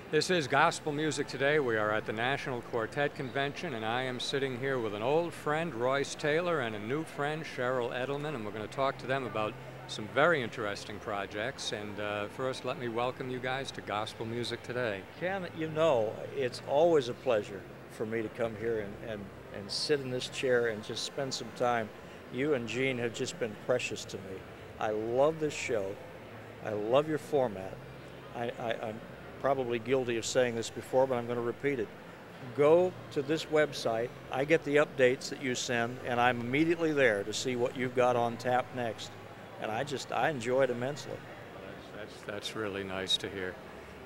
This is Gospel Music Today. We are at the National Quartet Convention, and I am sitting here with an old friend, Royce Taylor, and a new friend, Cheryl Edelman, and we're going to talk to them about some very interesting projects. And first, let me welcome you guys to Gospel Music Today. Ken, you know, it's always a pleasure for me to come here and sit in this chair and just spend some time. You and Gene have just been precious to me. I love this show. I love your format. I'm probably guilty of saying this before, but I'm going to repeat it. Go to this website. I get the updates that you send, and I'm immediately there to see what you've got on tap next. And I enjoy it immensely. That's really nice to hear.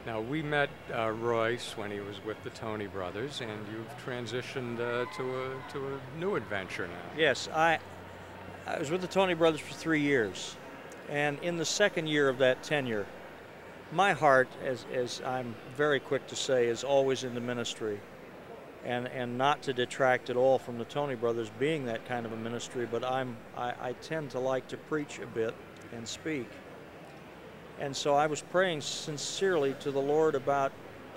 Now, we met Royce when he was with the Tony Brothers, and you've transitioned to a new adventure now. Yes, I was with the Tony Brothers for 3 years, and in the second year of that tenure, my heart, as I'm very quick to say, is always in the ministry, and not to detract at all from the Tony Brothers being that kind of a ministry, but I tend to like to preach a bit and speak. And so I was praying sincerely to the Lord about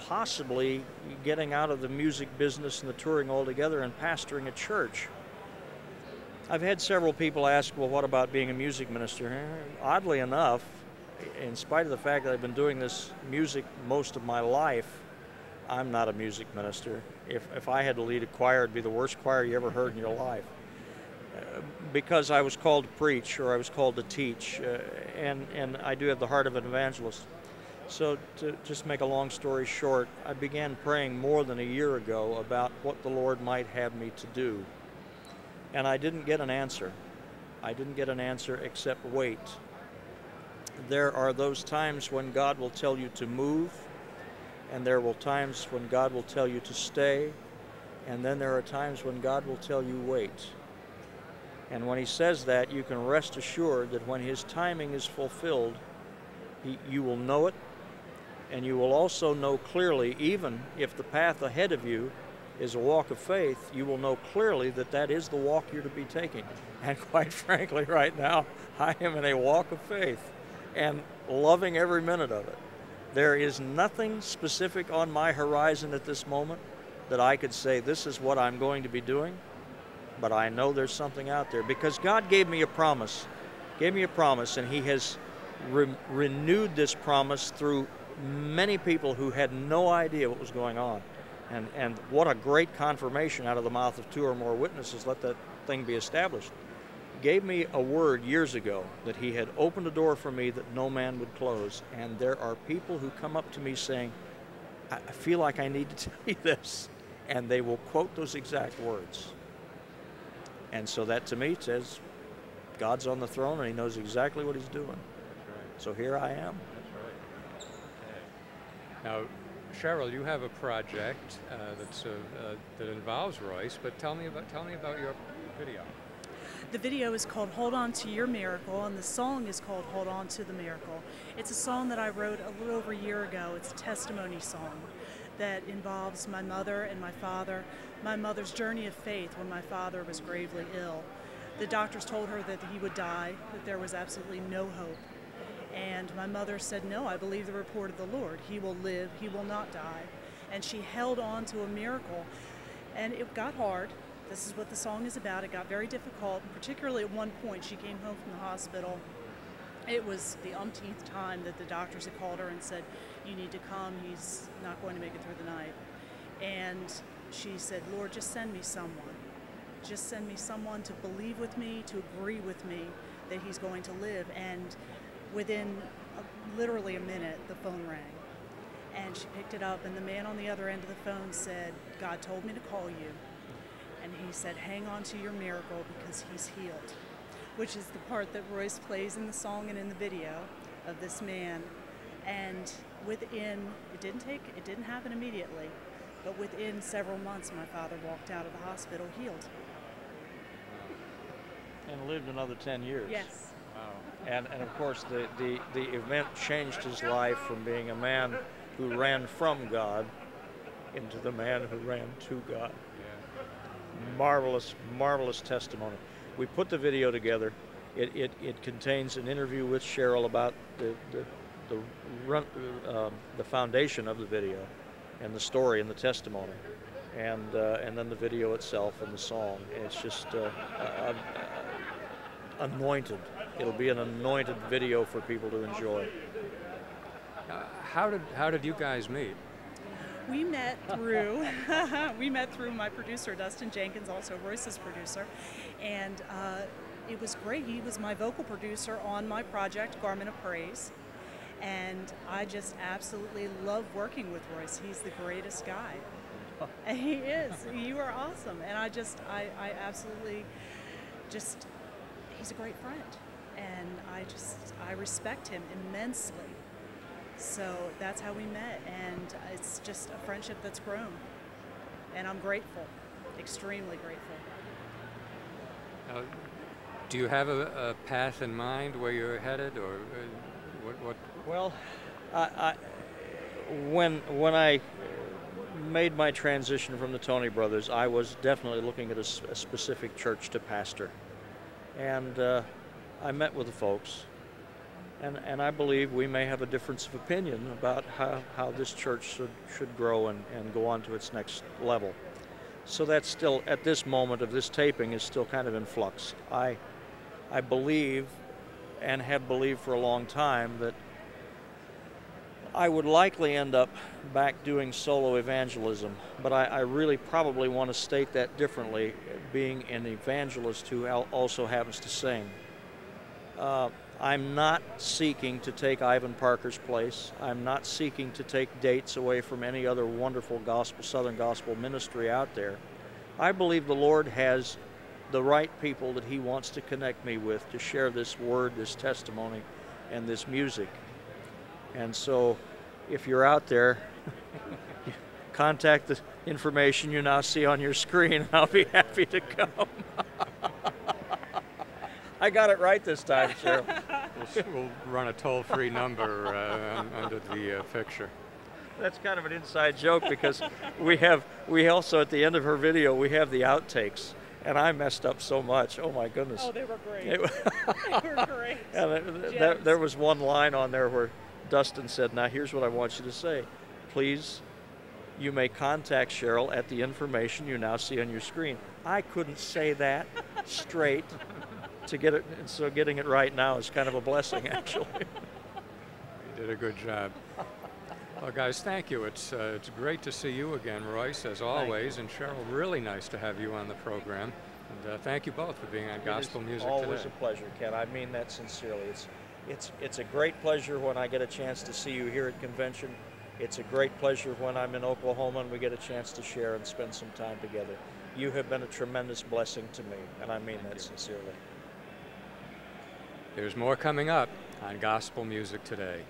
possibly getting out of the music business and the touring altogether and pastoring a church. I've had several people ask, well, what about being a music minister? Oddly enough, in spite of the fact that I've been doing this music most of my life, I'm not a music minister. If I had to lead a choir, it'd be the worst choir you ever heard in your life. Because I was called to preach, or I was called to teach, and I do have the heart of an evangelist. So to just make a long story short, I began praying more than a year ago about what the Lord might have me to do. And I didn't get an answer. I didn't get an answer except wait. There are those times when God will tell you to move, and there will times when God will tell you to stay, and then there are times when God will tell you wait. And when he says that, you can rest assured that when his timing is fulfilled, you will know it, and you will also know clearly, even if the path ahead of you is a walk of faith, you will know clearly that that is the walk you're to be taking. And quite frankly, right now, I am in a walk of faith and loving every minute of it. There is nothing specific on my horizon at this moment that I could say this is what I'm going to be doing, but I know there's something out there because God gave me a promise, and he has renewed this promise through many people who had no idea what was going on. And what a great confirmation out of the mouth of 2 or more witnesses, let that thing be established. Gave me a word years ago that he had opened a door for me that no man would close. And there are people who come up to me saying, I feel like I need to tell you this. And they will quote those exact words. And so that to me says, God's on the throne and he knows exactly what he's doing. That's right. So here I am. That's right. Okay. Now, Cheryl, you have a project that involves Royce, but tell me about your video. The video is called Hold On to Your Miracle, and the song is called Hold On to the Miracle. It's a song that I wrote a little over a year ago. It's a testimony song that involves my mother and my father, my mother's journey of faith when my father was gravely ill. The doctors told her that he would die, that there was absolutely no hope. And my mother said, no, I believe the report of the Lord. He will live, he will not die. And she held on to a miracle. And it got hard. This is what the song is about. It got very difficult, particularly at one point. She came home from the hospital. It was the umpteenth time that the doctors had called her and said, you need to come. He's not going to make it through the night. And she said, Lord, just send me someone. Just send me someone to believe with me, to agree with me that he's going to live. And within literally a minute, the phone rang. And she picked it up, and the man on the other end of the phone said, God told me to call you. And he said, hang on to your miracle because he's healed, which is the part that Royce plays in the song and in the video of this man. And it didn't happen immediately, but within several months, my father walked out of the hospital healed. And lived another 10 years. Yes. Wow. And of course, the event changed his life from being a man who ran from God into the man who ran to God. Marvelous, marvelous testimony. We put the video together. It contains an interview with Cheryl about the the foundation of the video, and the story and the testimony, and then the video itself and the song. It's just anointed. It'll be an anointed video for people to enjoy. How did you guys meet? We met through my producer Dustin Jenkins, also Royce's producer, and it was great. He was my vocal producer on my project Garment of Praise, and I just absolutely love working with Royce. He's the greatest guy. He is. You are awesome, and I absolutely just, he's a great friend, and I respect him immensely. So that's how we met, and it's just a friendship that's grown, and I'm grateful, extremely grateful. Do you have a path in mind where you're headed, or what? Well, when I made my transition from the Tony Brothers, I was definitely looking at a specific church to pastor, and I met with the folks. And I believe we may have a difference of opinion about how this church should grow and go on to its next level. So that's still, at this moment of this taping, is still kind of in flux. I believe, and have believed for a long time, that I would likely end up back doing solo evangelism, but I really probably want to state that differently, being an evangelist who also happens to sing. I'm not seeking to take Ivan Parker's place. I'm not seeking to take dates away from any other wonderful Southern gospel ministry out there. I believe the Lord has the right people that He wants to connect me with to share this word, this testimony, and this music. And so, if you're out there, contact the information you now see on your screen, and I'll be happy to come. I got it right this time, Cheryl. We'll run a toll-free number under the picture. That's kind of an inside joke, because we also, at the end of her video, we have the outtakes, and I messed up so much. Oh my goodness. Oh, they were great. They were great. And there was one line on there where Dustin said, "Now here's what I want you to say. Please, you may contact Cheryl at the information you now see on your screen." I couldn't say that straight. To get it, and so getting it right now is kind of a blessing, actually. You did a good job. Well, guys, thank you. It's great to see you again, Royce, as always, and Cheryl, really nice to have you on the program. And thank you both for being on Gospel Music Today. Always a pleasure, Ken. I mean that sincerely. It's a great pleasure when I get a chance to see you here at convention. It's a great pleasure when I'm in Oklahoma and we get a chance to share and spend some time together. You have been a tremendous blessing to me, and I mean that sincerely. There's more coming up on Gospel Music Today.